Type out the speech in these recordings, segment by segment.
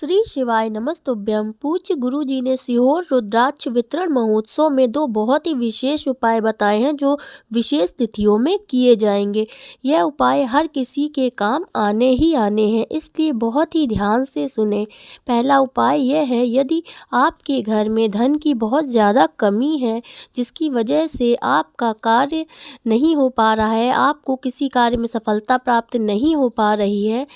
श्री शिवाय नमस्तुभ्यं। पूज्य गुरु जी ने सीहोर रुद्राक्ष वितरण महोत्सव में दो बहुत ही विशेष उपाय बताए हैं जो विशेष तिथियों में किए जाएंगे। यह उपाय हर किसी के काम आने ही आने हैं, इसलिए बहुत ही ध्यान से सुने। पहला उपाय यह है, यदि आपके घर में धन की बहुत ज़्यादा कमी है जिसकी वजह से आपका कार्य नहीं हो पा रहा है, आपको किसी कार्य में सफलता प्राप्त नहीं हो पा रही है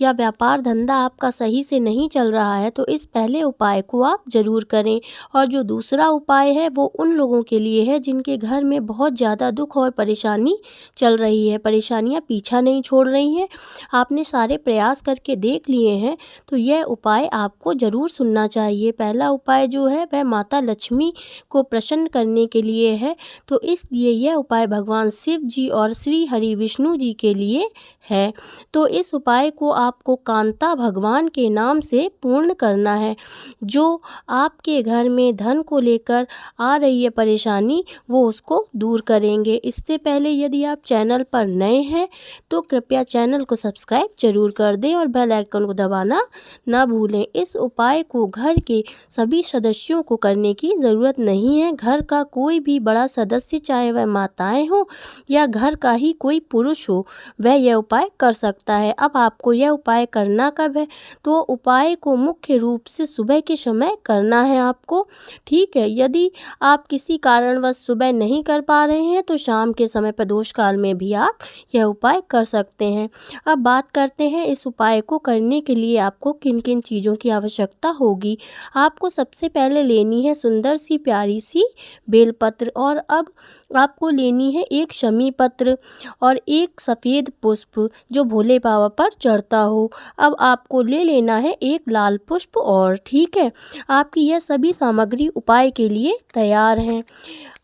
या व्यापार धंधा आपका सही से नहीं चल रहा है, तो इस पहले उपाय को आप ज़रूर करें। और जो दूसरा उपाय है वो उन लोगों के लिए है जिनके घर में बहुत ज़्यादा दुख और परेशानी चल रही है, परेशानियां पीछा नहीं छोड़ रही हैं, आपने सारे प्रयास करके देख लिए हैं, तो यह उपाय आपको ज़रूर सुनना चाहिए। पहला उपाय जो है वह माता लक्ष्मी को प्रसन्न करने के लिए है, तो इसलिए यह उपाय भगवान शिव जी और श्री हरि विष्णु जी के लिए है। तो इस उपाय को आपको कांता भगवान के नाम से पूर्ण करना है। जो आपके घर में धन को लेकर आ रही है परेशानी, वो उसको दूर करेंगे। इससे पहले यदि आप चैनल पर नए हैं तो कृपया चैनल को सब्सक्राइब जरूर कर दें और बेल आइकन को दबाना ना भूलें। इस उपाय को घर के सभी सदस्यों को करने की ज़रूरत नहीं है। घर का कोई भी बड़ा सदस्य, चाहे वह माताएं हो या घर का ही कोई पुरुष हो, वह यह उपाय कर सकता है। अब आपको यह उपाय करना कब है, तो उपाय को मुख्य रूप से सुबह के समय करना है आपको, ठीक है। यदि आप किसी कारणवश सुबह नहीं कर पा रहे हैं तो शाम के समय प्रदोष काल में भी आप यह उपाय कर सकते हैं। अब बात करते हैं इस उपाय को करने के लिए आपको किन किन चीज़ों की आवश्यकता होगी। आपको सबसे पहले लेनी है सुंदर सी प्यारी सी बेलपत्र, और अब आपको लेनी है एक शमी पत्र और एक सफ़ेद पुष्प जो भोले बाबा पर चढ़ता हो। अब आपको ले लेना है एक लाल पुष्प और, ठीक है। आपकी यह सभी सामग्री उपाय के लिए तैयार हैं।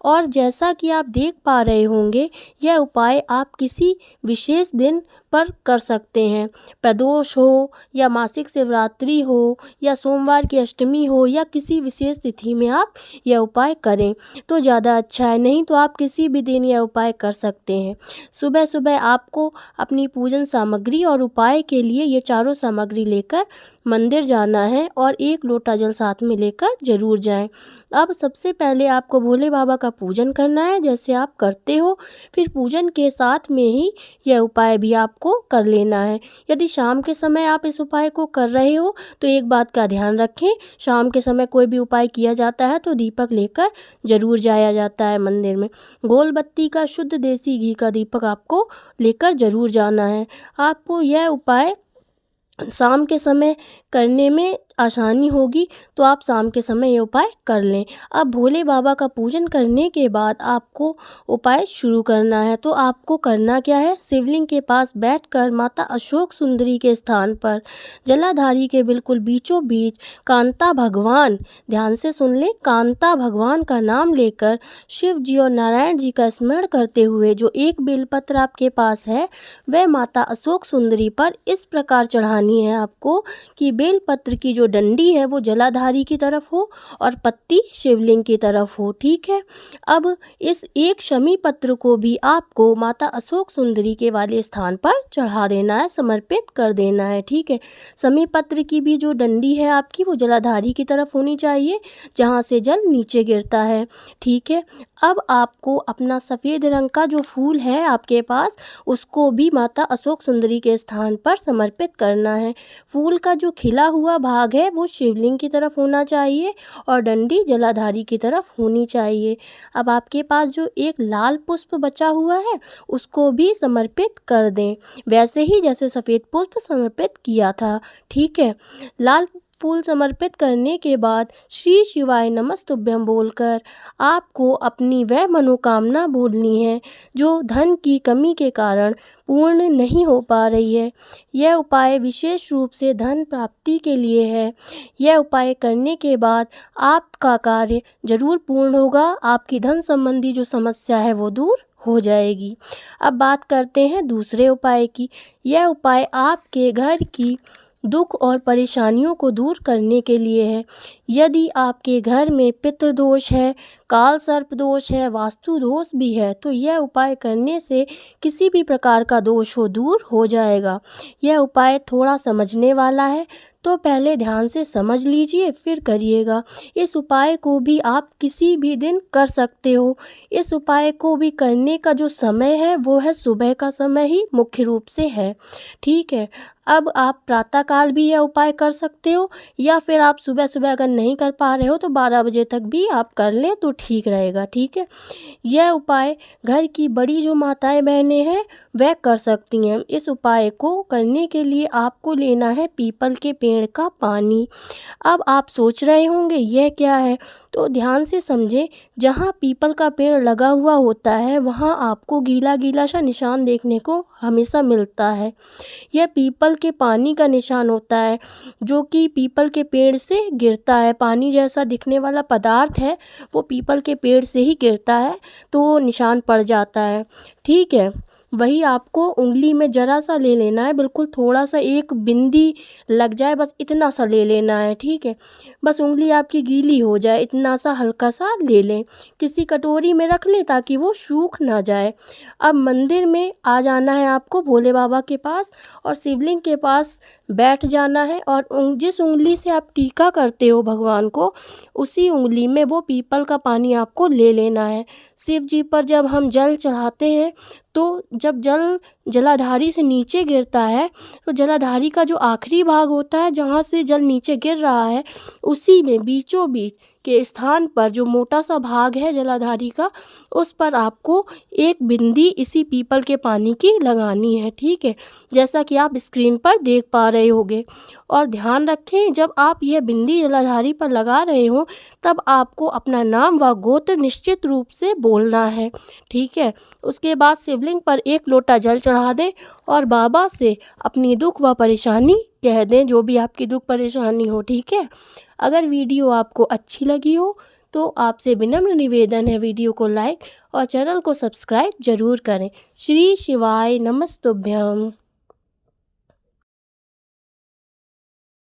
और जैसा कि आप देख पा रहे होंगे, यह उपाय आप किसी विशेष दिन पर कर सकते हैं। प्रदोष हो या मासिक शिवरात्रि हो या सोमवार की अष्टमी हो या किसी विशेष तिथि में आप यह उपाय करें तो ज़्यादा अच्छा है, नहीं तो आप किसी भी दिन यह उपाय कर सकते हैं। सुबह सुबह आपको अपनी पूजन सामग्री और उपाय के लिए ये चारों सामग्री लेकर मंदिर जाना है और एक लोटा जल साथ में लेकर जरूर जाएं। अब सबसे पहले आपको भोले बाबा का पूजन करना है जैसे आप करते हो, फिर पूजन के साथ में ही यह उपाय भी आपको कर लेना है। यदि शाम के समय आप इस उपाय को कर रहे हो तो एक बात का ध्यान रखें, शाम के समय कोई भी उपाय किया जाता है तो दीपक लेकर जरूर जाया जाता है मंदिर में। गोल बत्ती का शुद्ध देसी घी का दीपक आपको लेकर जरूर जाना है। आपको यह उपाय शाम के समय करने में आसानी होगी तो आप शाम के समय ये उपाय कर लें। अब भोले बाबा का पूजन करने के बाद आपको उपाय शुरू करना है। तो आपको करना क्या है, शिवलिंग के पास बैठकर माता अशोक सुंदरी के स्थान पर जलाधारी के बिल्कुल बीचों बीच कांता भगवान, ध्यान से सुन ले, कांता भगवान का नाम लेकर शिव जी और नारायण जी का स्मरण करते हुए जो एक बेलपत्र आपके पास है वह माता अशोक सुंदरी पर इस प्रकार चढ़ानी है आपको कि बेलपत्र की जो डंडी है वो जलाधारी की तरफ हो और पत्ती शिवलिंग की तरफ हो, ठीक है। अब इस एक शमी पत्र को भी आपको माता अशोक सुंदरी के वाले स्थान पर चढ़ा देना है, समर्पित कर देना है, ठीक है। शमी पत्र की भी जो डंडी है आपकी वो जलाधारी की तरफ होनी चाहिए जहाँ से जल नीचे गिरता है, ठीक है। अब आपको अपना सफ़ेद रंग का जो फूल है आपके पास उसको भी माता अशोक सुंदरी के स्थान पर समर्पित करना है। फूल का जो खिला हुआ भाग है वो शिवलिंग की तरफ होना चाहिए और डंडी जलाधारी की तरफ होनी चाहिए। अब आपके पास जो एक लाल पुष्प बचा हुआ है उसको भी समर्पित कर दें, वैसे ही जैसे सफ़ेद पुष्प समर्पित किया था, ठीक है। लाल फूल समर्पित करने के बाद श्री शिवाय नमस्तुभ्यं बोलकर आपको अपनी वह मनोकामना बोलनी है जो धन की कमी के कारण पूर्ण नहीं हो पा रही है। यह उपाय विशेष रूप से धन प्राप्ति के लिए है। यह उपाय करने के बाद आपका कार्य जरूर पूर्ण होगा, आपकी धन संबंधी जो समस्या है वो दूर हो जाएगी। अब बात करते हैं दूसरे उपाय की। यह उपाय आपके घर की दुख और परेशानियों को दूर करने के लिए है। यदि आपके घर में पितृदोष है, काल सर्प दोष है, वास्तु दोष भी है तो यह उपाय करने से किसी भी प्रकार का दोष हो दूर हो जाएगा। यह उपाय थोड़ा समझने वाला है तो पहले ध्यान से समझ लीजिए फिर करिएगा। इस उपाय को भी आप किसी भी दिन कर सकते हो। इस उपाय को भी करने का जो समय है वो है सुबह का समय ही मुख्य रूप से है, ठीक है। अब आप प्रातःकाल भी यह उपाय कर सकते हो, या फिर आप सुबह सुबह अगर नहीं कर पा रहे हो तो 12 बजे तक भी आप कर लें तो ठीक रहेगा, ठीक है। यह उपाय घर की बड़ी जो माताएं बहनें हैं वह कर सकती हैं। इस उपाय को करने के लिए आपको लेना है पीपल के पेड़ का पानी। अब आप सोच रहे होंगे यह क्या है, तो ध्यान से समझें। जहाँ पीपल का पेड़ लगा हुआ होता है वहाँ आपको गीला गीला सा निशान देखने को हमेशा मिलता है। यह पीपल के पानी का निशान होता है, जो कि पीपल के पेड़ से गिरता है। पानी जैसा दिखने वाला पदार्थ है वो पीपल के पेड़ से ही गिरता है, तो वो निशान पड़ जाता है, ठीक है। वही आपको उंगली में ज़रा सा ले लेना है, बिल्कुल थोड़ा सा, एक बिंदी लग जाए बस इतना सा ले लेना है, ठीक है। बस उंगली आपकी गीली हो जाए इतना सा हल्का सा ले लें। किसी कटोरी में रख लें ताकि वो सूख ना जाए। अब मंदिर में आ जाना है आपको, भोले बाबा के पास, और शिवलिंग के पास बैठ जाना है, और जिस उंगली से आप टीका करते हो भगवान को उसी उंगली में वो पीपल का पानी आपको ले लेना है। शिव जी पर जब हम जल चढ़ाते हैं तो जब जल जलाधारी से नीचे गिरता है तो जलाधारी का जो आखिरी भाग होता है जहाँ से जल नीचे गिर रहा है उसी में बीचों बीच के स्थान पर जो मोटा सा भाग है जलाधारी का, उस पर आपको एक बिंदी इसी पीपल के पानी की लगानी है, ठीक है, जैसा कि आप स्क्रीन पर देख पा रहे होंगे। और ध्यान रखें जब आप यह बिंदी जलाधारी पर लगा रहे हो तब आपको अपना नाम व गोत्र निश्चित रूप से बोलना है, ठीक है। उसके बाद शिवलिंग पर एक लोटा जल चढ़ा दें और बाबा से अपनी दुख व परेशानी कह दें, जो भी आपकी दुख परेशानी हो, ठीक है। अगर वीडियो आपको अच्छी लगी हो तो आपसे विनम्र निवेदन है वीडियो को लाइक और चैनल को सब्सक्राइब जरूर करें। श्री शिवाय नमस्तुभ्यम।